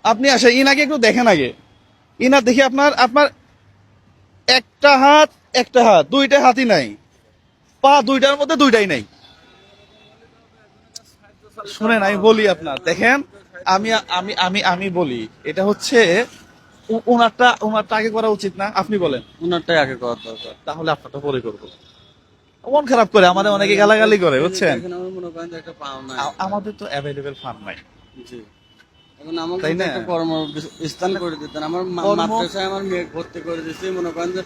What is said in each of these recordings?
আপনি আসেন, ইনাকে একটু দেখেন আগে। ইনা দেখি আপনার আপনার একটা হাত, একটা হাত, দুইটা হাতই নাই, পা দুইটার মধ্যে দুইটাই নাই। শুনেন আমি বলি আপনার, দেখেন আমি আমি আমি আমি বলি, এটা হচ্ছে ওনারটা আগে করা উচিত না? আপনি বলেন। ওনারটাই আগে করার দরকার। তাহলে আপনারটা পরে করবো। মন খারাপ করে আমাদের অনেকে গালাগালি করে, বুঝছেন? এখন আমার মনে করেন যে একটা পাও নাই। আমাদের তো অ্যাভেলেবেল ফান্ড নাই, জি। এখন আমাকে তাই যদি না? একটা স্থান করে দিতেন, আমার মাদ্রাসায় আমার মেয়ে ভর্তি করে দিচ্ছে, মনে করেন যে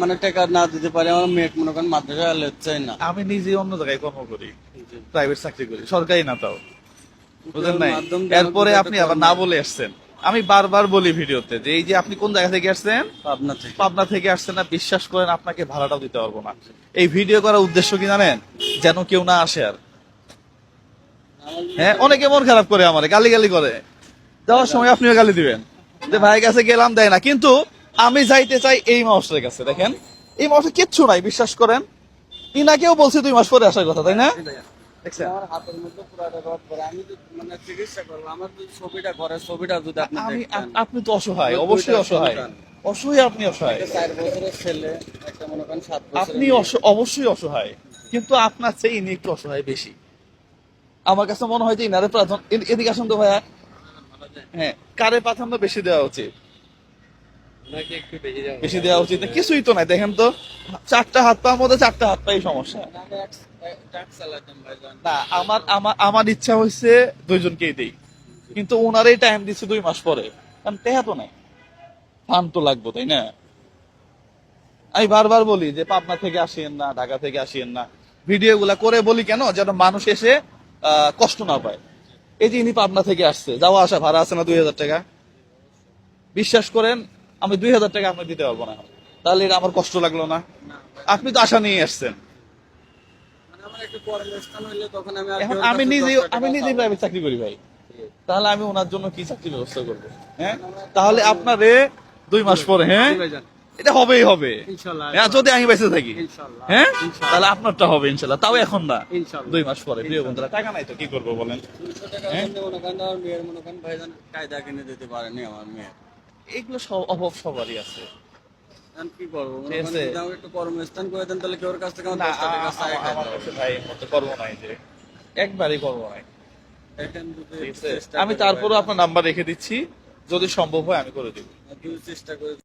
মানে টাকা না দিতে পারে আমার মেয়ে, মনে করেন মাদ্রাসায় আর লেচ্ছাই না। আমি নিজে অন্য জায়গায় কর্ম করি, জি। প্রাইভেট চাকরি করি, সরকারি না তাও, বুঝলেন নাই? মাধ্যম দিয়ে আমাকে এরপরে যদি আপনি একটা আবার না বলে আসছেন। আমি বারবার বলি ভিডিওতে যে এই যে আপনি কোন জায়গা থেকে আসছেন, পাবনা থেকে। পাবনা থেকে আসছেন না, বিশ্বাস করেন আপনাকে ভাড়াটাও দিতে পারবো না। এই ভিডিও করার উদ্দেশ্য কি জানেন? যেন কেউ না আসে আর। হ্যাঁ, অনেকে মন খারাপ করে, আমারে গালি গালি করে, যাওয়ার সময় আপনিও গালি দিবেন যে ভাইয়ের কাছে গেলাম দেয় না, কিন্তু আমি যাইতে চাই এই মাসের কাছে। দেখেন এই মাসে কিচ্ছু নাই, বিশ্বাস করেন। ইনাকেও বলছি 2 মাস পরে আসার কথা, তাই না? দেখছেন? আমার হাতের মধ্যে পুরাটা রড করে, আমি তো মানে চিকিৎসা করবো, আমার যদি ছবিটা করে, ছবিটা যদি আপনি দেখতেন। আপনি তো অসহায়, আমার অবশ্যই দুইটা অসহায়, সন্তান। অসহায়, আপনি অসহায়, একটা 4 বছরের ছেলে, একটা মনে করেন 7 বছরের আপনি মেয়ে। অবশ্যই অসহায়, কিন্তু আপনার চেয়ে ইনি একটু অসহায় বেশি। আমার কাছে মনে হয় যে ইনারে প্রাধান্য, এদিকে আসুন তো ভাইয়া। হ্যাঁ, কারে প্রাধান্য বেশি দেওয়া উচিত? ওনাকে একটু বেশি দেওয়া বেশি দেওয়া উচিত না? কিছুই তো নাই, দেখেন তো, 4টা হাত পার মধ্যে 4টা হাত পাই সমস্যা। আমি ট্রাক চালাতাম ভাইজান। না, আমার আমার আমার ইচ্ছা হয়েছে দুইজনকেই দেই, কিন্তু ওনারই টাইম দিচ্ছে 2 মাস পরে, কারণ টেহা তো নাই, ফান তো লাগবো, তাই না? আমি বারবার বলি যে পাবনা থেকে আসিয়েন না, ঢাকা থেকে আসিয়েন না। ভিডিও গুলা করে বলি কেন, যেন মানুষ এসে কষ্ট না পায়। এই যে ইনি পাবনা থেকে আসছে, যাওয়া আসা ভাড়া আছে না 2000 টাকা, বিশ্বাস করেন আমি 2000 টাকা আপনি দিতে পারবো না। তাহলে এটা আমার কষ্ট লাগলো না? না, আপনি তো আশা নিয়ে আসছেন। মানে আমার একটা কর্মস্থান হইলে তখন আমি আর এখন কেউর আমি কাছে নিজেই 10 টাকা আমি নিজেই চাবো না। প্রাইভেট চাকরি করি ভাই, তাহলে আমি ওনার জন্য কি চাকরির ব্যবস্থা করবো? হ্যাঁ, আমরা একটা তাহলে আপনারে 2 মাস পরে, হ্যাঁ, জি ভাইজান। এটা হবেই হবে। ইনশাআল্লাহ। হ্যাঁ, যদি আমি বেঁচে থাকি, ইনশাআল্লাহ। হ্যাঁ, ইনশাআল্লাহ। তাহলে আপনারটা হবে ইনশাল্লাহ, তাও এখন না, ইনশাআল্লাহ। 2 মাস পরে। প্রিয় বন্ধুরা, টাকা নাই তো কি করবো বলেন? 200 টাকার হ্যাঁ? জন্য মনে করেন আমার মেয়ের মনে করেন ভাইজান কায়দা কিনে দিতে পারেনি আমার মেয়ে। এগুলো সব অভাব সবারই আছে। এখন কি করবো, মনে ঠিক করেন আছে। যদি আমাকে একটু কর্মস্থান করে দেন, তাহলে কেউর কাছ থেকে আমার না, 10 টাকা চাই খাইতে আমার হবে। কাছে ভাই মতো করবো নাই, যে একবারই করবো নাই। এখন যদি ঠিক আছে, চেষ্টা আমি করি তারপরেও ভাইজান, আপনার নাম্বার রেখে দিচ্ছি, যদি সম্ভব হয় আমি করে দিব। যদি চেষ্টা করে